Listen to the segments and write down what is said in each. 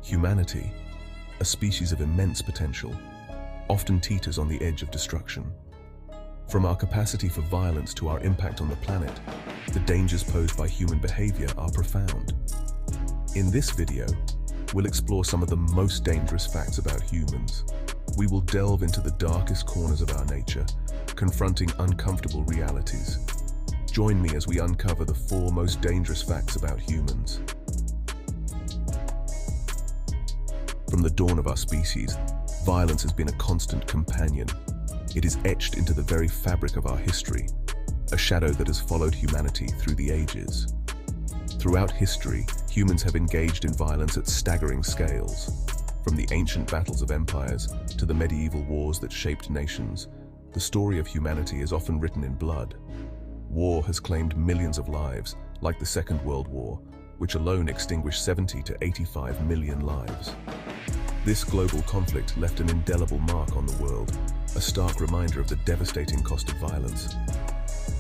Humanity, a species of immense potential, often teeters on the edge of destruction. From our capacity for violence to our impact on the planet, the dangers posed by human behavior are profound. In this video, we'll explore some of the most dangerous facts about humans. We will delve into the darkest corners of our nature, confronting uncomfortable realities. Join me as we uncover the 4 most dangerous facts about humans. From the dawn of our species, violence has been a constant companion. It is etched into the very fabric of our history, a shadow that has followed humanity through the ages. Throughout history, humans have engaged in violence at staggering scales. From the ancient battles of empires to the medieval wars that shaped nations, the story of humanity is often written in blood. War has claimed millions of lives, like the Second World War, which alone extinguished 70 to 85 million lives. This global conflict left an indelible mark on the world, a stark reminder of the devastating cost of violence.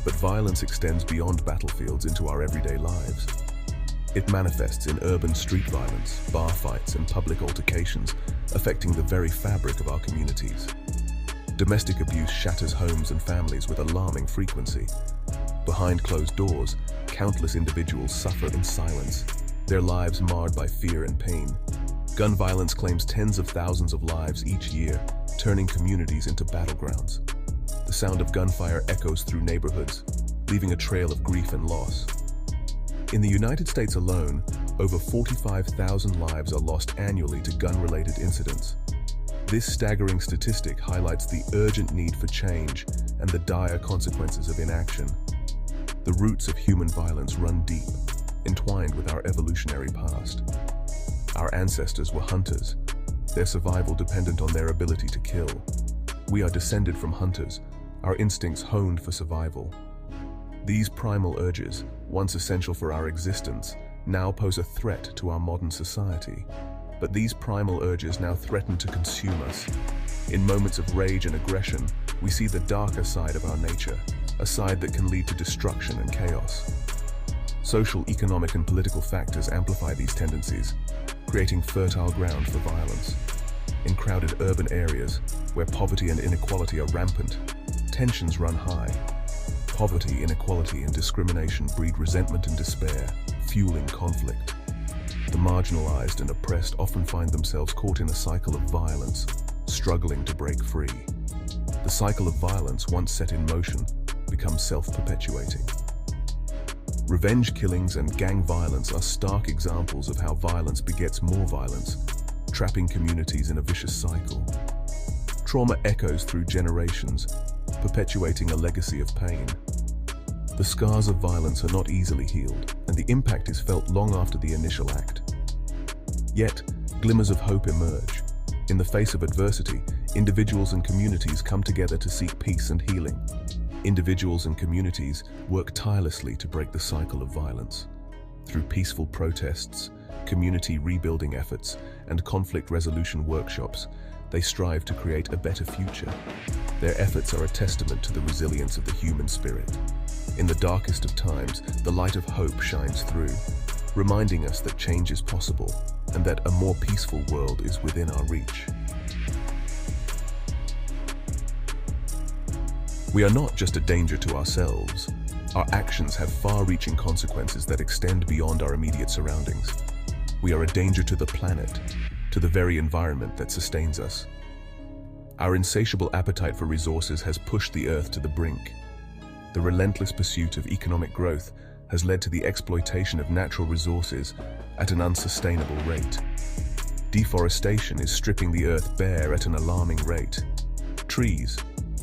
But violence extends beyond battlefields into our everyday lives. It manifests in urban street violence, bar fights, and public altercations, affecting the very fabric of our communities. Domestic abuse shatters homes and families with alarming frequency. Behind closed doors, countless individuals suffer in silence, their lives marred by fear and pain. Gun violence claims tens of thousands of lives each year, turning communities into battlegrounds. The sound of gunfire echoes through neighborhoods, leaving a trail of grief and loss. In the United States alone, over 45,000 lives are lost annually to gun-related incidents. This staggering statistic highlights the urgent need for change and the dire consequences of inaction. The roots of human violence run deep, entwined with our evolutionary past. Our ancestors were hunters, their survival dependent on their ability to kill. We are descended from hunters, our instincts honed for survival. These primal urges, once essential for our existence, now pose a threat to our modern society. But these primal urges now threaten to consume us. In moments of rage and aggression, we see the darker side of our nature, a side that can lead to destruction and chaos. Social, economic, and political factors amplify these tendencies, creating fertile ground for violence. In crowded urban areas, where poverty and inequality are rampant, tensions run high. Poverty, inequality, and discrimination breed resentment and despair, fueling conflict. The marginalized and oppressed often find themselves caught in a cycle of violence, struggling to break free. The cycle of violence, once set in motion, becomes self-perpetuating. Revenge killings and gang violence are stark examples of how violence begets more violence, trapping communities in a vicious cycle. Trauma echoes through generations, perpetuating a legacy of pain. The scars of violence are not easily healed, and the impact is felt long after the initial act. Yet, glimmers of hope emerge. In the face of adversity, individuals and communities come together to seek peace and healing. Individuals and communities work tirelessly to break the cycle of violence. Through peaceful protests, community rebuilding efforts, and conflict resolution workshops, they strive to create a better future. Their efforts are a testament to the resilience of the human spirit. In the darkest of times, the light of hope shines through, reminding us that change is possible and that a more peaceful world is within our reach. We are not just a danger to ourselves. Our actions have far-reaching consequences that extend beyond our immediate surroundings. We are a danger to the planet, to the very environment that sustains us. Our insatiable appetite for resources has pushed the Earth to the brink. The relentless pursuit of economic growth has led to the exploitation of natural resources at an unsustainable rate. Deforestation is stripping the Earth bare at an alarming rate. Trees,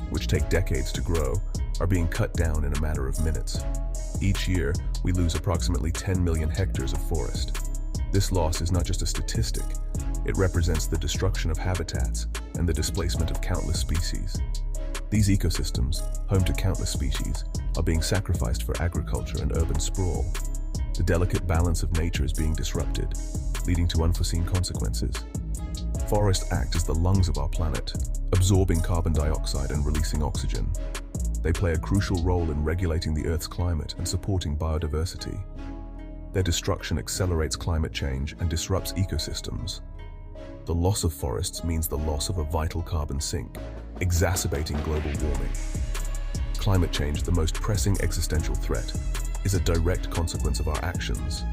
which take decades to grow, are being cut down in a matter of minutes. Each year, we lose approximately 10 million hectares of forest. This loss is not just a statistic. It represents the destruction of habitats and the displacement of countless species. These ecosystems, home to countless species, are being sacrificed for agriculture and urban sprawl. The delicate balance of nature is being disrupted, leading to unforeseen consequences. Forests act as the lungs of our planet, absorbing carbon dioxide and releasing oxygen. They play a crucial role in regulating the Earth's climate and supporting biodiversity. Their destruction accelerates climate change and disrupts ecosystems. The loss of forests means the loss of a vital carbon sink, exacerbating global warming. Climate change, the most pressing existential threat, is a direct consequence of our actions.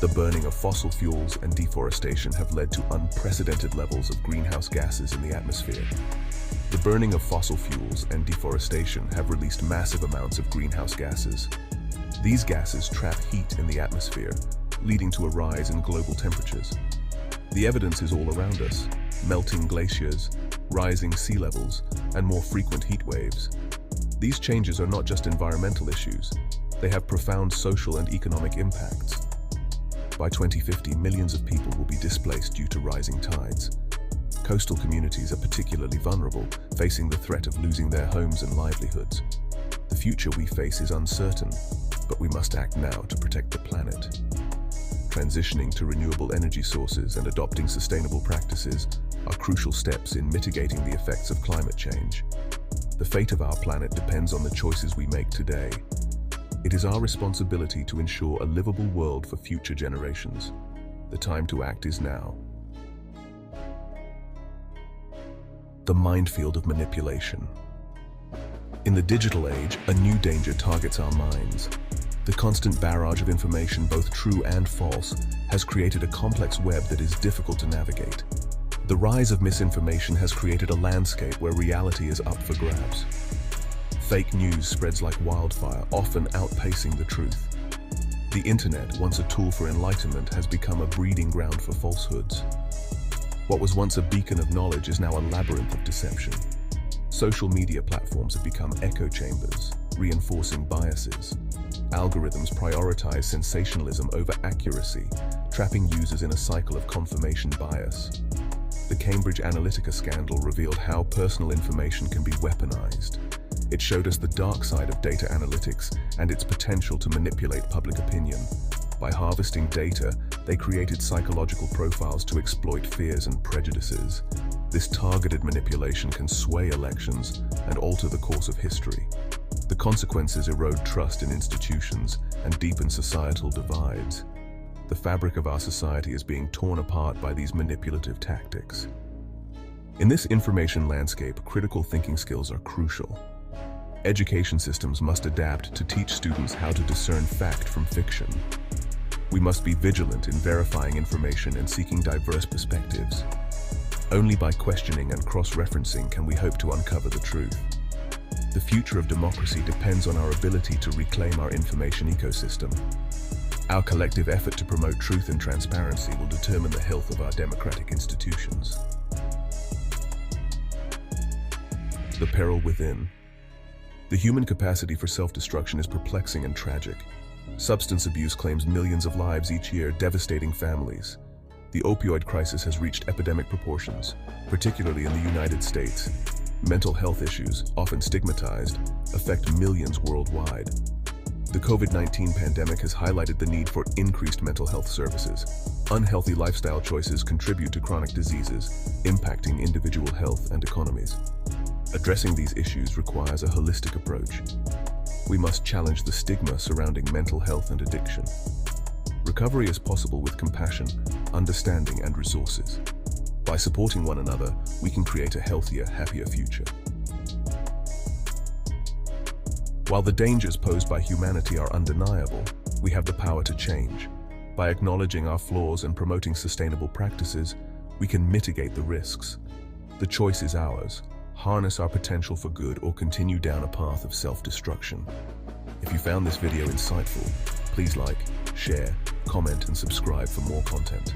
The burning of fossil fuels and deforestation have led to unprecedented levels of greenhouse gases in the atmosphere. The burning of fossil fuels and deforestation have released massive amounts of greenhouse gases. These gases trap heat in the atmosphere, leading to a rise in global temperatures. The evidence is all around us: melting glaciers, rising sea levels, and more frequent heat waves. These changes are not just environmental issues, they have profound social and economic impacts. By 2050, millions of people will be displaced due to rising tides. Coastal communities are particularly vulnerable, facing the threat of losing their homes and livelihoods. The future we face is uncertain, but we must act now to protect the planet. Transitioning to renewable energy sources and adopting sustainable practices are crucial steps in mitigating the effects of climate change. The fate of our planet depends on the choices we make today. It is our responsibility to ensure a livable world for future generations. The time to act is now. The minefield of manipulation. In the digital age, a new danger targets our minds. The constant barrage of information, both true and false, has created a complex web that is difficult to navigate. The rise of misinformation has created a landscape where reality is up for grabs. Fake news spreads like wildfire, often outpacing the truth. The internet, once a tool for enlightenment, has become a breeding ground for falsehoods. What was once a beacon of knowledge is now a labyrinth of deception. Social media platforms have become echo chambers, reinforcing biases. Algorithms prioritize sensationalism over accuracy, trapping users in a cycle of confirmation bias. The Cambridge Analytica scandal revealed how personal information can be weaponized. It showed us the dark side of data analytics and its potential to manipulate public opinion. By harvesting data, they created psychological profiles to exploit fears and prejudices. This targeted manipulation can sway elections and alter the course of history. The consequences erode trust in institutions and deepen societal divides. The fabric of our society is being torn apart by these manipulative tactics. In this information landscape, critical thinking skills are crucial. Education systems must adapt to teach students how to discern fact from fiction. We must be vigilant in verifying information and seeking diverse perspectives. Only by questioning and cross-referencing can we hope to uncover the truth. The future of democracy depends on our ability to reclaim our information ecosystem. Our collective effort to promote truth and transparency will determine the health of our democratic institutions. The peril within. The human capacity for self-destruction is perplexing and tragic. Substance abuse claims millions of lives each year, devastating families. The opioid crisis has reached epidemic proportions, particularly in the United States. Mental health issues, often stigmatized, affect millions worldwide. The COVID-19 pandemic has highlighted the need for increased mental health services. Unhealthy lifestyle choices contribute to chronic diseases, impacting individual health and economies. Addressing these issues requires a holistic approach. We must challenge the stigma surrounding mental health and addiction. Recovery is possible with compassion, understanding, and resources. By supporting one another, we can create a healthier, happier future. While the dangers posed by humanity are undeniable, we have the power to change. By acknowledging our flaws and promoting sustainable practices, we can mitigate the risks. The choice is ours. Harness our potential for good or continue down a path of self-destruction. If you found this video insightful, please like, share, comment, and subscribe for more content.